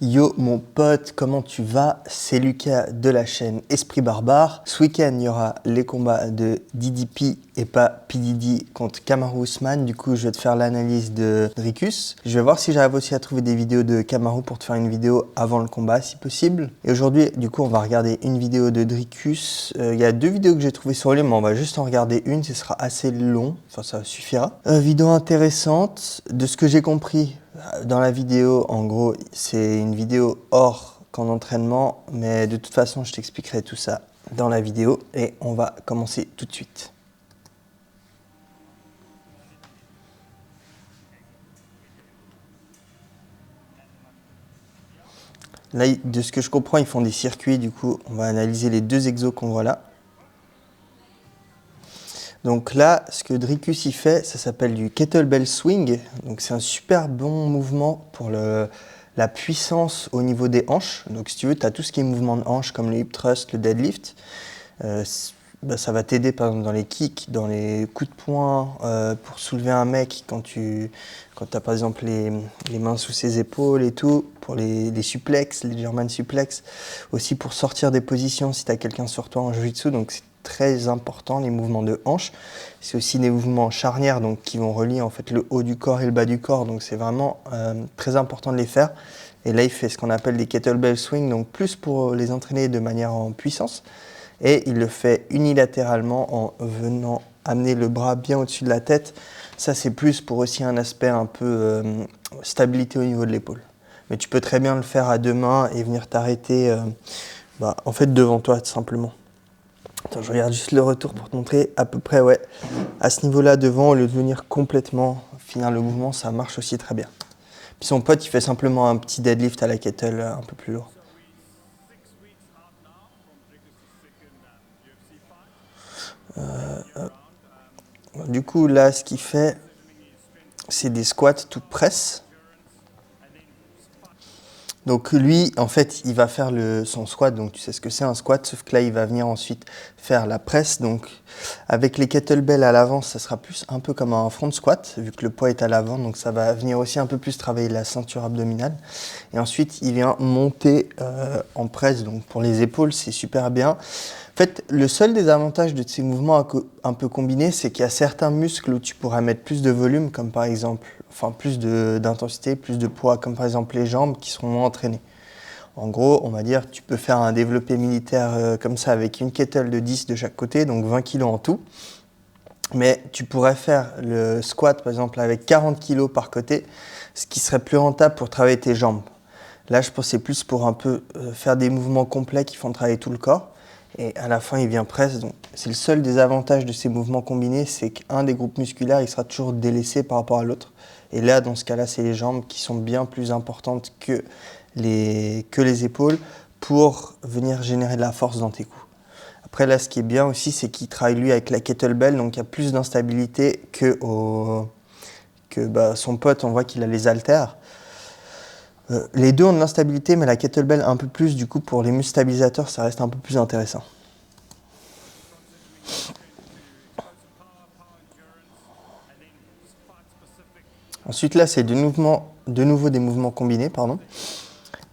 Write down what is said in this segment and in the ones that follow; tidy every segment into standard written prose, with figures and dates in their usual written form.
Yo mon pote, comment tu vas? C'est Lucas de la chaîne Esprit Barbare. Ce week-end, il y aura les combats de DDP et pas PDD contre Kamaru Usman. Du coup, je vais te faire l'analyse de Dricus. Je vais voir si j'arrive aussi à trouver des vidéos de Kamaru pour te faire une vidéo avant le combat, si possible. Et aujourd'hui, du coup, on va regarder une vidéo de Dricus. Il y a deux vidéos que j'ai trouvées sur lui, mais on va juste en regarder une. Ce sera assez long, enfin ça suffira. Vidéo intéressante. De ce que j'ai compris dans la vidéo, en gros, c'est une vidéo hors camp d'entraînement, mais de toute façon, je t'expliquerai tout ça dans la vidéo et on va commencer tout de suite. Là, de ce que je comprends, ils font des circuits, du coup, on va analyser les deux exos qu'on voit là. Donc là, ce que Dricus y fait, ça s'appelle du kettlebell swing. Donc c'est un super bon mouvement pour la puissance au niveau des hanches. Donc si tu veux, tu as tout ce qui est mouvement de hanches comme le hip thrust, le deadlift. Ça va t'aider par exemple dans les kicks, dans les coups de poing, pour soulever un mec quand tu as par exemple les mains sous ses épaules et tout, pour les suplexes, les German suplexes, aussi pour sortir des positions si tu as quelqu'un sur toi en jiu-jitsu. Donc c'est très important les mouvements de hanche. C'est aussi des mouvements charnières donc qui vont relier en fait le haut du corps et le bas du corps. Donc c'est vraiment très important de les faire. Et là il fait ce qu'on appelle des kettlebell swing, donc plus pour les entraîner de manière en puissance. Et il le fait unilatéralement en venant amener le bras bien au-dessus de la tête. Ça, c'est plus pour aussi un aspect un peu stabilité au niveau de l'épaule. Mais tu peux très bien le faire à deux mains et venir t'arrêter en fait devant toi, tout simplement. Attends, je regarde juste le retour pour te montrer à peu près, ouais. À ce niveau-là, devant, au lieu de venir complètement finir le mouvement, ça marche aussi très bien. Puis son pote, il fait simplement un petit deadlift à la kettle un peu plus lourd. Du coup, là, ce qu'il fait, c'est des squats tout press. Donc lui, en fait, il va faire son squat, donc tu sais ce que c'est un squat, sauf que là, il va venir ensuite faire la presse. Donc avec les kettlebells à l'avant, ça sera plus un peu comme un front squat, vu que le poids est à l'avant, donc ça va venir aussi un peu plus travailler la ceinture abdominale. Et ensuite, il vient monter en presse, donc pour les épaules, c'est super bien. En fait, le seul désavantage de ces mouvements un peu combinés, c'est qu'il y a certains muscles où tu pourras mettre plus de volume, comme par exemple, plus d'intensité, plus de poids, comme par exemple les jambes qui seront moins entraînées. En gros, on va dire, tu peux faire un développé militaire comme ça avec une kettle de 10 de chaque côté, donc 20 kg en tout. Mais tu pourrais faire le squat, par exemple, avec 40 kg par côté, ce qui serait plus rentable pour travailler tes jambes. Là, je pensais plus pour un peu faire des mouvements complets qui font travailler tout le corps. Et à la fin, il vient presse. Donc, c'est le seul désavantage de ces mouvements combinés, c'est qu'un des groupes musculaires, il sera toujours délaissé par rapport à l'autre. Et là, dans ce cas-là, c'est les jambes qui sont bien plus importantes que les épaules pour venir générer de la force dans tes coups. Après, là, ce qui est bien aussi, c'est qu'il travaille lui avec la kettlebell, donc il y a plus d'instabilité que son pote. On voit qu'il a les haltères. Les deux ont de l'instabilité, mais la kettlebell un peu plus. Du coup, pour les muscles stabilisateurs, ça reste un peu plus intéressant. Ensuite, là, c'est de nouveau des mouvements combinés, pardon.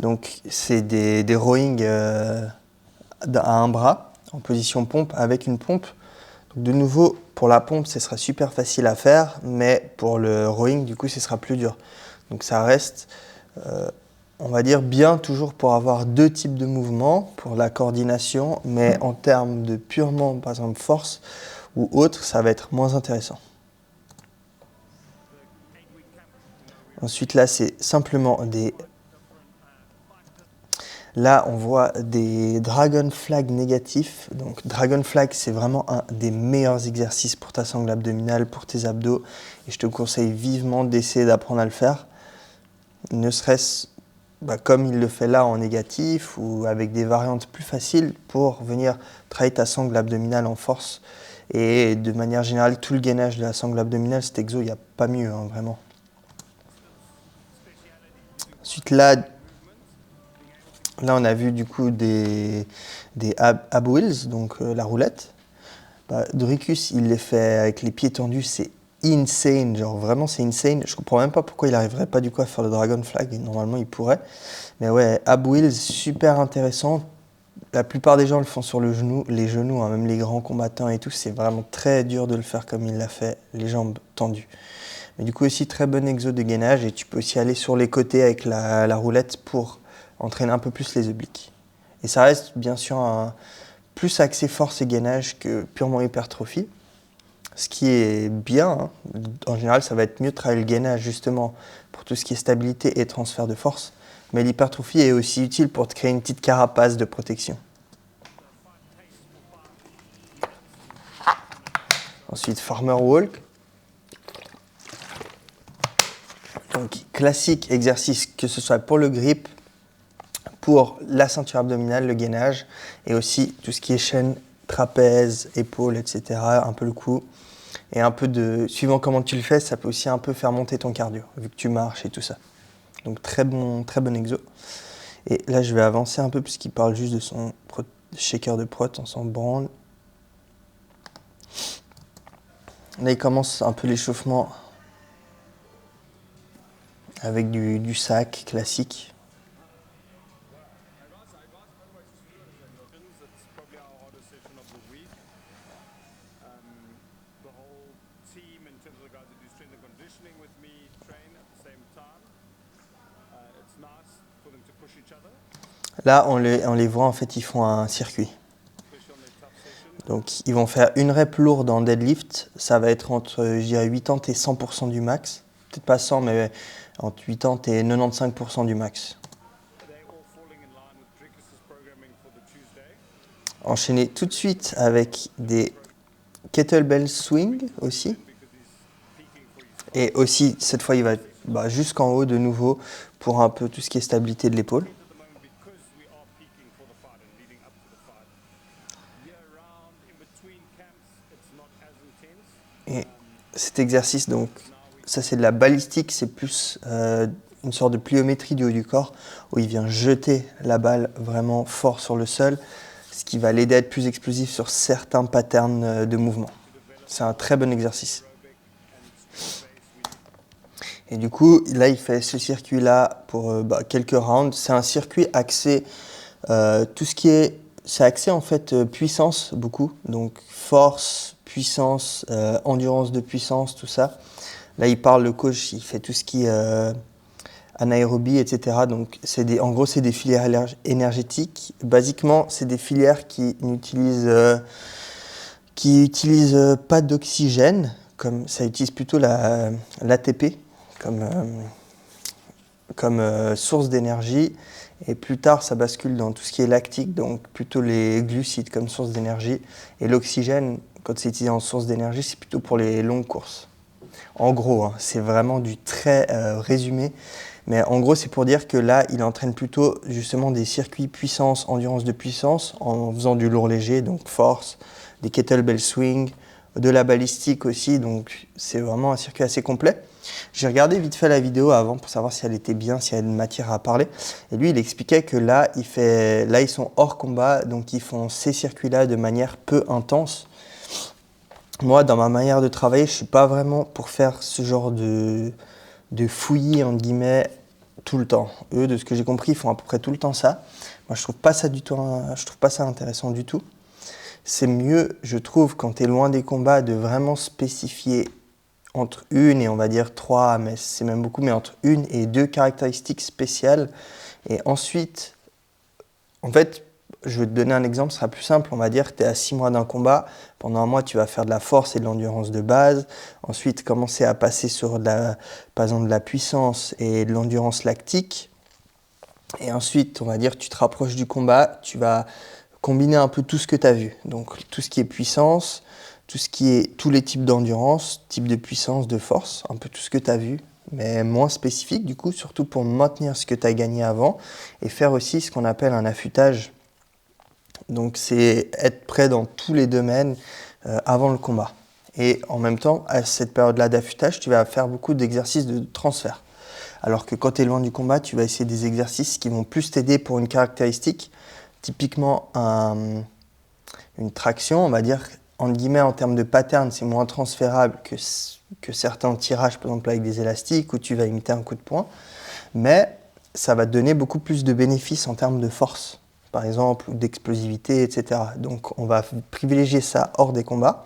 Donc, c'est des rowing à un bras, en position pompe, avec une pompe. Donc, de nouveau, pour la pompe, ce sera super facile à faire, mais pour le rowing, du coup, ce sera plus dur. Donc, ça reste, on va dire, bien toujours pour avoir deux types de mouvements, pour la coordination, mais en termes de purement, par exemple, force ou autre, ça va être moins intéressant. Ensuite, là, c'est simplement Là, on voit des dragon flag négatifs. Donc, dragon flag, c'est vraiment un des meilleurs exercices pour ta sangle abdominale, pour tes abdos. Et je te conseille vivement d'essayer d'apprendre à le faire. Ne serait-ce comme il le fait là en négatif ou avec des variantes plus faciles pour venir travailler ta sangle abdominale en force. Et de manière générale, tout le gainage de la sangle abdominale, cet exo, il n'y a pas mieux, hein, vraiment. Ensuite, là, on a vu du coup des ab wheels, donc la roulette. Dricus, il les fait avec les pieds tendus, c'est insane, genre vraiment c'est insane. Je comprends même pas pourquoi il arriverait pas du coup à faire le Dragon Flag, et normalement il pourrait. Mais ouais, ab wheels, super intéressant. La plupart des gens le font sur le genou, les genoux, hein, même les grands combattants et tout, c'est vraiment très dur de le faire comme il l'a fait, les jambes tendues. Mais du coup aussi très bon exo de gainage, et tu peux aussi aller sur les côtés avec la roulette pour entraîner un peu plus les obliques. Et ça reste bien sûr plus axé force et gainage que purement hypertrophie. Ce qui est bien, hein. En général, ça va être mieux de travailler le gainage justement pour tout ce qui est stabilité et transfert de force. Mais l'hypertrophie est aussi utile pour te créer une petite carapace de protection. Ensuite, farmer walk. Donc, classique exercice, que ce soit pour le grip, pour la ceinture abdominale, le gainage, et aussi tout ce qui est chaîne, trapèze, épaules, etc., un peu le cou. Et un peu de, suivant comment tu le fais, ça peut aussi un peu faire monter ton cardio, vu que tu marches et tout ça. Donc très bon exo. Et là, je vais avancer un peu puisqu'il parle juste de son shaker de prot, on s'en branle. Là, il commence un peu l'échauffement avec du sac classique. Là, on les voit, en fait, ils font un circuit. Donc, ils vont faire une rep lourde en deadlift. Ça va être entre, je dirais, 80 et 100% du max. Peut-être pas 100, mais entre 80 et 95% du max. Enchaîner tout de suite avec des kettlebell swing aussi. Et aussi, cette fois, il va jusqu'en haut de nouveau pour un peu tout ce qui est stabilité de l'épaule. Et cet exercice, donc, ça c'est de la balistique, c'est plus une sorte de pliométrie du haut du corps où il vient jeter la balle vraiment fort sur le sol, ce qui va l'aider à être plus explosif sur certains patterns de mouvement. C'est un très bon exercice. Et du coup, là, il fait ce circuit-là pour quelques rounds. C'est un circuit axé, tout ce qui est, c'est axé en fait puissance beaucoup, donc force, puissance, endurance de puissance, tout ça. Là, il parle, le coach, il fait tout ce qui est anaérobie, etc. Donc, en gros, c'est des filières énergétiques. Basiquement, c'est des filières qui n'utilisent pas d'oxygène, comme ça utilise plutôt l'ATP comme source d'énergie. Et plus tard, ça bascule dans tout ce qui est lactique, donc plutôt les glucides comme source d'énergie. Et l'oxygène, quand c'est utilisé en source d'énergie, c'est plutôt pour les longues courses. En gros, hein, c'est vraiment du très résumé. Mais en gros, c'est pour dire que là, il entraîne plutôt justement des circuits puissance, endurance de puissance, en faisant du lourd léger, donc force, des kettlebell swing, de la balistique aussi. Donc c'est vraiment un circuit assez complet. J'ai regardé vite fait la vidéo avant pour savoir si elle était bien, s'il y avait une matière à parler. Et lui, il expliquait que là, ils sont hors combat, donc ils font ces circuits-là de manière peu intense. Moi, dans ma manière de travailler, je ne suis pas vraiment pour faire ce genre de fouillis, entre guillemets, tout le temps. Eux, de ce que j'ai compris, ils font à peu près tout le temps ça. Moi, je trouve pas ça je trouve pas ça intéressant du tout. C'est mieux, je trouve, quand tu es loin des combats, de vraiment spécifier entre une et on va dire 3, mais c'est même beaucoup, mais entre une et 2 caractéristiques spéciales. Et ensuite, en fait, je vais te donner un exemple, ce sera plus simple. On va dire que tu es à 6 mois d'un combat. Pendant un mois, tu vas faire de la force et de l'endurance de base. Ensuite, commencer à passer sur par exemple, de la puissance et de l'endurance lactique. Et ensuite, on va dire que tu te rapproches du combat. Tu vas combiner un peu tout ce que tu as vu. Donc, tout ce qui est puissance, tous les types d'endurance, types de puissance, de force, un peu tout ce que tu as vu, mais moins spécifique du coup, surtout pour maintenir ce que tu as gagné avant et faire aussi ce qu'on appelle un affûtage. Donc c'est être prêt dans tous les domaines avant le combat. Et en même temps, à cette période-là d'affûtage, tu vas faire beaucoup d'exercices de transfert. Alors que quand tu es loin du combat, tu vas essayer des exercices qui vont plus t'aider pour une caractéristique. Typiquement, une traction, on va dire, entre guillemets, en termes de pattern, c'est moins transférable que que certains tirages, par exemple avec des élastiques, où tu vas imiter un coup de poing, mais ça va te donner beaucoup plus de bénéfices en termes de force, par exemple, ou d'explosivité, etc. Donc on va privilégier ça hors des combats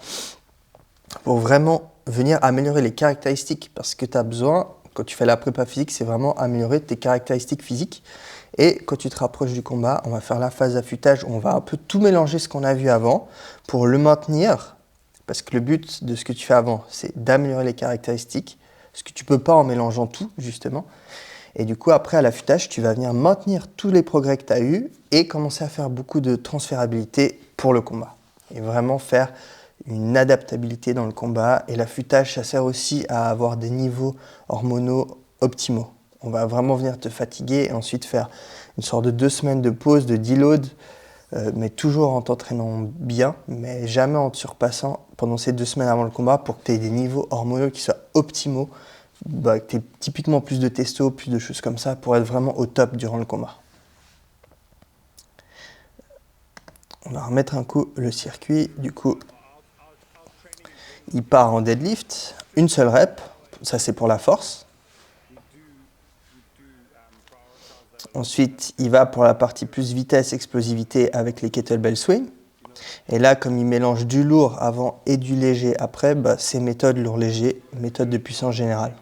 pour vraiment venir améliorer les caractéristiques, parce que tu as besoin, quand tu fais la prépa physique, c'est vraiment améliorer tes caractéristiques physiques. Et quand tu te rapproches du combat, on va faire la phase d'affûtage, on va un peu tout mélanger ce qu'on a vu avant pour le maintenir, parce que le but de ce que tu fais avant, c'est d'améliorer les caractéristiques, parce que tu ne peux pas en mélangeant tout, justement. Et du coup, après, à l'affûtage, tu vas venir maintenir tous les progrès que tu as eus et commencer à faire beaucoup de transférabilité pour le combat. Et vraiment faire une adaptabilité dans le combat. Et l'affûtage, ça sert aussi à avoir des niveaux hormonaux optimaux. On va vraiment venir te fatiguer et ensuite faire une sorte de 2 semaines de pause, de deload, mais toujours en t'entraînant bien, mais jamais en te surpassant pendant ces 2 semaines avant le combat pour que tu aies des niveaux hormonaux qui soient optimaux, que tu aies typiquement plus de testo, plus de choses comme ça pour être vraiment au top durant le combat. On va remettre un coup le circuit, du coup il part en deadlift, une seule rep, ça c'est pour la force. Ensuite, il va pour la partie plus vitesse, explosivité avec les kettlebell swing. Et là, comme il mélange du lourd avant et du léger après, c'est méthode lourd-léger, méthode de puissance générale.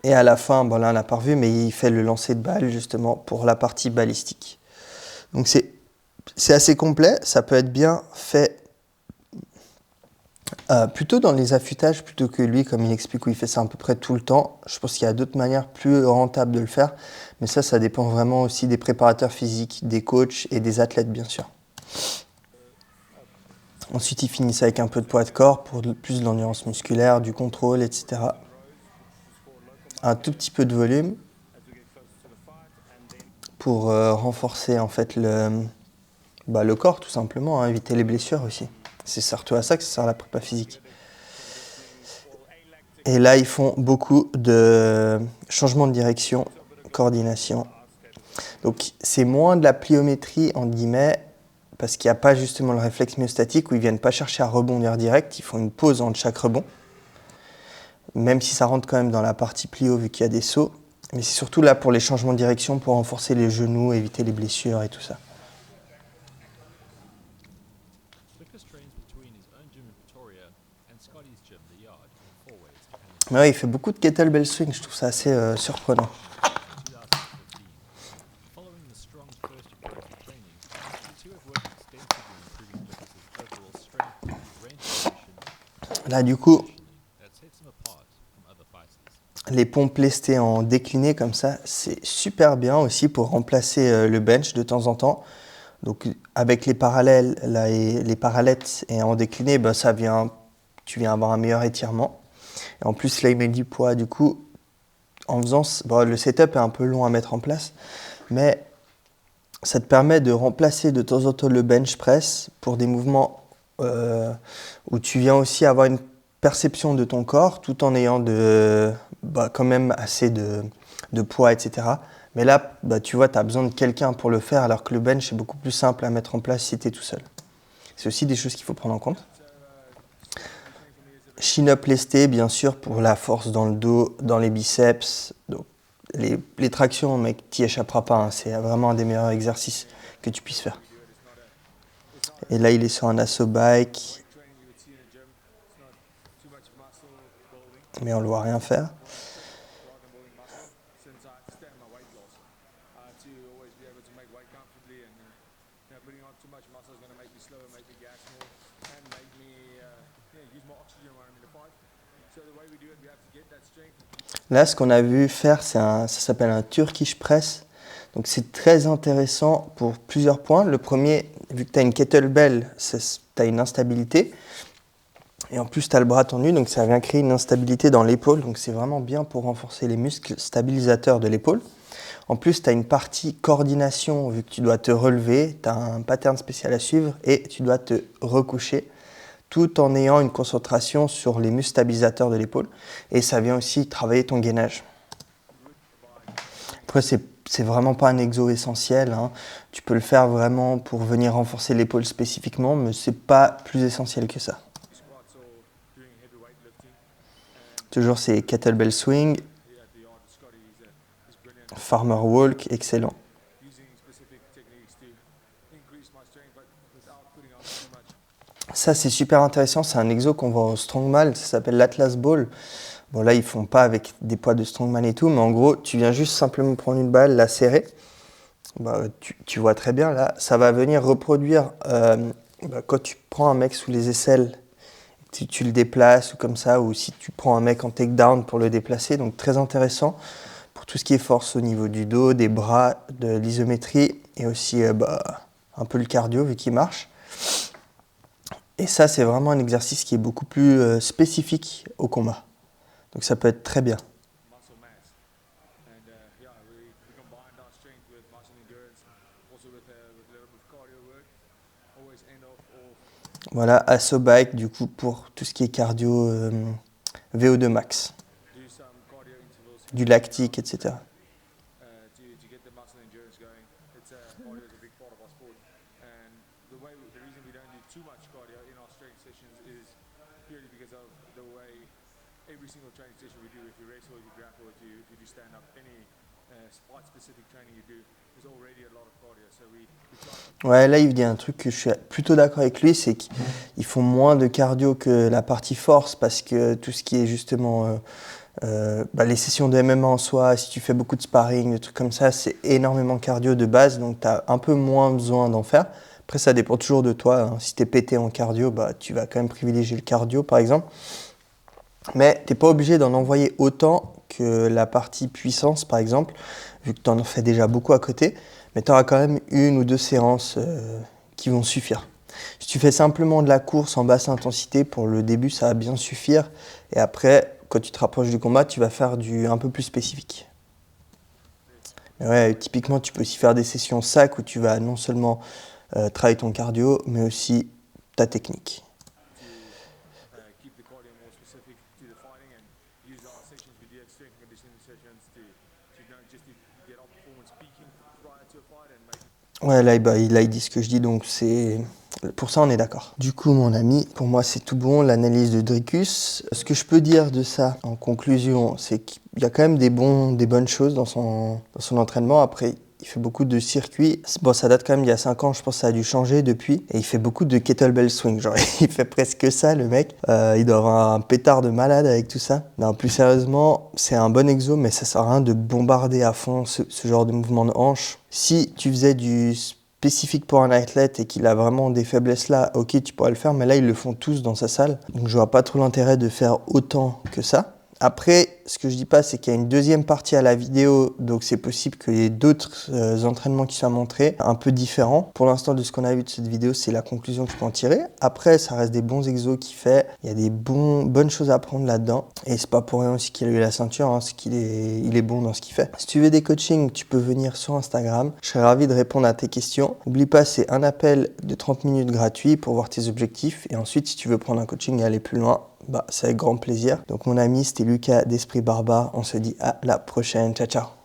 Et à la fin, là on n'a pas revu, mais il fait le lancer de balle justement pour la partie balistique. Donc c'est assez complet, ça peut être bien fait plutôt dans les affûtages plutôt que lui, comme il explique où il fait ça à peu près tout le temps. Je pense qu'il y a d'autres manières plus rentables de le faire, mais ça dépend vraiment aussi des préparateurs physiques, des coachs et des athlètes bien sûr. Ensuite, il finit ça avec un peu de poids de corps pour plus de l'endurance musculaire, du contrôle, etc. Un tout petit peu de volume pour renforcer en fait le corps tout simplement, éviter les blessures aussi. C'est surtout à ça que ça sert la prépa physique. Et là, ils font beaucoup de changements de direction, coordination. Donc, c'est moins de la pliométrie, entre guillemets, parce qu'il n'y a pas justement le réflexe myostatique où ils ne viennent pas chercher à rebondir direct, ils font une pause entre chaque rebond. Même si ça rentre quand même dans la partie plio vu qu'il y a des sauts. Mais c'est surtout là pour les changements de direction, pour renforcer les genoux, éviter les blessures et tout ça. Mais ouais, il fait beaucoup de kettlebell swing, je trouve ça assez surprenant. Là, du coup, les pompes lestées en décliné comme ça, c'est super bien aussi pour remplacer le bench de temps en temps. Donc avec les parallèles là, et les parallettes et en décliné, tu viens avoir un meilleur étirement. Et en plus là il met du poids, du coup en faisant, le setup est un peu long à mettre en place, mais ça te permet de remplacer de temps en temps le bench press pour des mouvements où tu viens aussi avoir une perception de ton corps tout en ayant quand même assez de poids, etc. Mais là, tu vois, tu as besoin de quelqu'un pour le faire, alors que le bench est beaucoup plus simple à mettre en place si tu es tout seul. C'est aussi des choses qu'il faut prendre en compte. Chin-up lesté, bien sûr, pour la force dans le dos, dans les biceps. Donc, les tractions, mec, t'y échapperas pas. C'est vraiment un des meilleurs exercices que tu puisses faire. Et là, il est sur un assaut bike. Mais on ne le voit rien faire. Là, ce qu'on a vu faire, ça s'appelle un Turkish press. Donc c'est très intéressant pour plusieurs points. Le premier, vu que tu as une kettlebell, tu as une instabilité. Et en plus, tu as le bras tendu, donc ça vient créer une instabilité dans l'épaule. Donc c'est vraiment bien pour renforcer les muscles stabilisateurs de l'épaule. En plus, tu as une partie coordination, vu que tu dois te relever, tu as un pattern spécial à suivre et tu dois te recoucher tout en ayant une concentration sur les muscles stabilisateurs de l'épaule. Et ça vient aussi travailler ton gainage. Après, c'est vraiment pas un exo essentiel, hein. Tu peux le faire vraiment pour venir renforcer l'épaule spécifiquement, mais c'est pas plus essentiel que ça. Toujours ces kettlebell swing, farmer walk, excellent. Ça, c'est super intéressant. C'est un exo qu'on voit au strongman. Ça s'appelle l'Atlas Ball. Bon, là, ils font pas avec des poids de strongman et tout, mais en gros, tu viens juste simplement prendre une balle, la serrer. Bah, tu vois très bien, là, ça va venir reproduire quand tu prends un mec sous les aisselles, si tu le déplaces ou comme ça, ou si tu prends un mec en takedown pour le déplacer. Donc, très intéressant pour tout ce qui est force au niveau du dos, des bras, de l'isométrie et aussi un peu le cardio vu qu'il marche. Et ça, c'est vraiment un exercice qui est beaucoup plus spécifique au combat. Donc ça peut être très bien. Voilà, Asso Bike, du coup, pour tout ce qui est cardio, VO2 max, du lactique, etc. Ouais, là, il dit un truc que je suis plutôt d'accord avec lui, c'est qu'ils font moins de cardio que la partie force, parce que tout ce qui est justement les sessions de MMA en soi, si tu fais beaucoup de sparring, des trucs comme ça, c'est énormément cardio de base, donc tu as un peu moins besoin d'en faire. Après, ça dépend toujours de toi, hein. Si tu es pété en cardio, bah, tu vas quand même privilégier le cardio, par exemple. Mais tu n'es pas obligé d'en envoyer autant que la partie puissance, par exemple, vu que tu en fais déjà beaucoup à côté. Mais tu auras quand même une ou deux séances qui vont suffire. Si tu fais simplement de la course en basse intensité, pour le début, ça va bien suffire. Et après, quand tu te rapproches du combat, tu vas faire du un peu plus spécifique. Mais ouais, typiquement, tu peux aussi faire des sessions sac où tu vas non seulement travailler ton cardio, mais aussi ta technique. Ouais, là, il dit ce que je dis, donc pour ça, on est d'accord. Du coup, mon ami, pour moi, c'est tout bon, l'analyse de Dricus. Ce que je peux dire de ça, en conclusion, c'est qu'il y a quand même des bonnes choses dans son entraînement. Après, il fait beaucoup de circuits. Bon, ça date quand même il y a 5 ans, je pense que ça a dû changer depuis. Et il fait beaucoup de kettlebell swing. Genre, il fait presque ça, le mec. Il doit avoir un pétard de malade avec tout ça. Non, plus sérieusement, c'est un bon exo, mais ça sert à rien de bombarder à fond ce genre de mouvement de hanche. Si tu faisais du spécifique pour un athlète et qu'il a vraiment des faiblesses là, ok, tu pourrais le faire, mais là, ils le font tous dans sa salle. Donc, je vois pas trop l'intérêt de faire autant que ça. Après, ce que je dis pas, c'est qu'il y a une deuxième partie à la vidéo, donc c'est possible qu'il y ait d'autres entraînements qui soient montrés, un peu différents. Pour l'instant, de ce qu'on a vu de cette vidéo, c'est la conclusion que je peux en tirer. Après, ça reste des bons exos qu'il fait, il y a des bonnes choses à apprendre là-dedans. Et c'est pas pour rien aussi qu'il a eu la ceinture, hein, c'est qu'il est bon dans ce qu'il fait. Si tu veux des coachings, tu peux venir sur Instagram. Je serais ravi de répondre à tes questions. N'oublie pas, c'est un appel de 30 minutes gratuit pour voir tes objectifs. Et ensuite, si tu veux prendre un coaching et aller plus loin, c'est avec grand plaisir. Donc mon ami, c'était Lucas d'Esprit Barbare. On se dit à la prochaine. Ciao, ciao.